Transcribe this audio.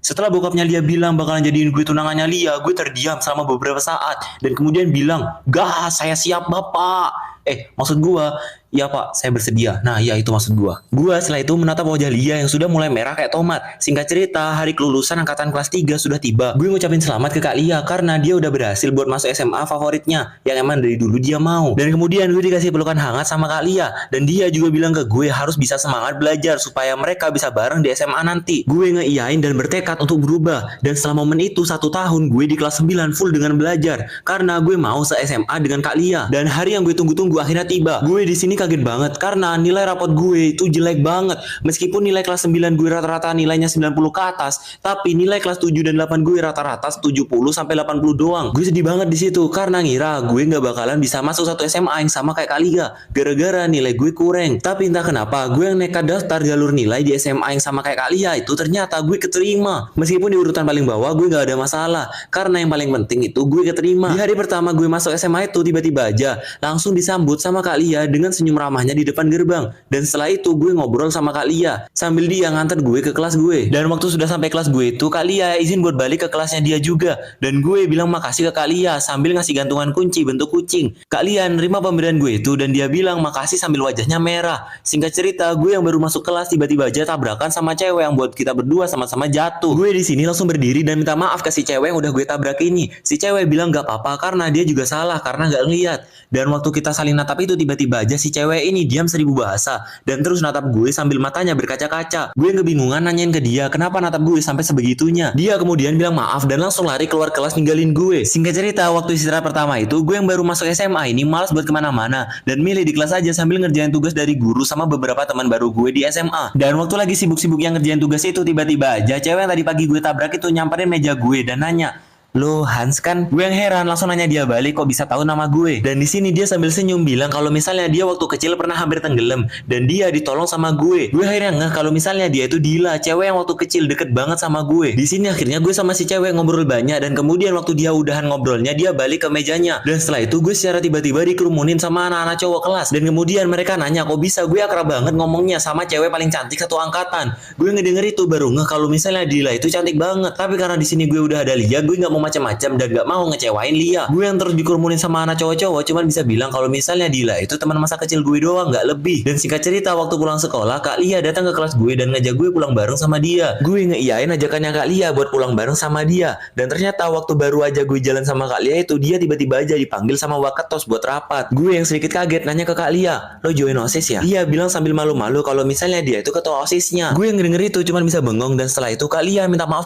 Setelah bokapnya Lia bilang bakalan jadiin gue tunangannya Lia, gue terdiam selama beberapa saat dan kemudian bilang, "Gas, saya siap bapak." Maksud gue, "Ya pak, saya bersedia." Nah ya itu maksud gue. Gue setelah itu menatap wajah Lia yang sudah mulai merah kayak tomat. Singkat cerita, hari kelulusan angkatan kelas 3 sudah tiba. Gue ngucapin selamat ke Kak Lia karena dia udah berhasil buat masuk SMA favoritnya yang emang dari dulu dia mau. Dan kemudian gue dikasih pelukan hangat sama Kak Lia. Dan dia juga bilang ke gue harus bisa semangat belajar supaya mereka bisa bareng di SMA nanti. Gue ngeiyain dan bertekad untuk berubah. Dan setelah momen itu 1 tahun gue di kelas 9 full dengan belajar. Karena gue mau se-SMA dengan Kak Lia. Dan hari yang gue tunggu-tunggu akhirnya tiba. Gue di sini kaget banget karena nilai rapot gue itu jelek banget. Meskipun nilai kelas 9 gue rata-rata nilainya 90 ke atas, tapi nilai kelas 7 dan 8 gue rata-rata 70 sampai 80 doang. Gue sedih banget di situ karena ngira gue nggak bakalan bisa masuk satu SMA yang sama kayak Kak Lia gara-gara nilai gue kurang. Tapi entah kenapa gue yang nekat daftar jalur nilai di SMA yang sama kayak Kak Lia itu ternyata gue keterima. Meskipun di urutan paling bawah gue nggak ada masalah karena yang paling penting itu gue keterima. Di hari pertama gue masuk SMA itu tiba-tiba aja langsung disambut sama Kak Lia dengan senyum ramahnya di depan gerbang. Dan setelah itu gue ngobrol sama Kak Lia sambil dia nganter gue ke kelas gue. Dan waktu sudah sampai kelas gue itu Kak Lia izin buat balik ke kelasnya dia juga. Dan gue bilang makasih ke Kak Lia sambil ngasih gantungan kunci bentuk kucing. Kak Lia nerima pemberian gue itu dan dia bilang makasih sambil wajahnya merah. Singkat cerita gue yang baru masuk kelas tiba-tiba aja tabrakan sama cewek yang buat kita berdua sama-sama jatuh. Gue di sini langsung berdiri dan minta maaf ke si cewek yang udah gue tabrak ini. Si cewek bilang gak apa-apa karena dia juga salah karena gak ngeliat. Dan waktu kita saling natap itu tiba-tiba aja si cewek ini diam 1000 bahasa dan terus natap gue sambil matanya berkaca-kaca. Gue kebingungan nanyain ke dia kenapa natap gue sampai sebegitunya. Dia kemudian bilang maaf dan langsung lari keluar kelas ninggalin gue. Singkat cerita waktu istirahat pertama itu gue yang baru masuk SMA ini malas buat kemana-mana dan milih di kelas aja sambil ngerjain tugas dari guru sama beberapa teman baru gue di SMA. Dan waktu lagi sibuk-sibuk yang ngerjain tugas itu tiba-tiba aja cewek yang tadi pagi gue tabrak itu nyamperin meja gue dan nanya, "Lo Hans kan?" Gue yang heran langsung nanya dia balik kok bisa tahu nama gue. Dan di sini dia sambil senyum bilang kalau misalnya dia waktu kecil pernah hampir tenggelam dan dia ditolong sama gue. Gue akhirnya ngeh kalau misalnya dia itu Dila, cewek yang waktu kecil deket banget sama gue. Di sini akhirnya gue sama si cewek ngobrol banyak dan kemudian waktu dia udahan ngobrolnya dia balik ke mejanya. Dan setelah itu gue secara tiba-tiba dikerumunin sama anak-anak cowok kelas dan kemudian mereka nanya kok bisa gue akrab banget ngomongnya sama cewek paling cantik satu angkatan. Gue ngedenger itu baru ngeh kalau misalnya Dila itu cantik banget. Tapi karena di sini gue udah ada Lia, gue nggak mau macam-macam dan gak mau ngecewain Lia. Gue yang terus dikerumunin sama anak cowok-cowok cuman bisa bilang kalau misalnya Dila itu teman masa kecil gue doang, gak lebih. Dan singkat cerita waktu pulang sekolah Kak Lia datang ke kelas gue dan ngajak gue pulang bareng sama dia. Gue ngeiyain ajakannya Kak Lia buat pulang bareng sama dia. Dan ternyata waktu baru aja gue jalan sama Kak Lia itu dia tiba-tiba aja dipanggil sama Wakatos buat rapat. Gue yang sedikit kaget nanya ke Kak Lia, "Lo join OSIS ya?" Dia bilang sambil malu-malu kalau misalnya dia itu ketua OSISnya. Gue yang denger itu cuman bisa bengong dan setelah itu Kak Lia minta maaf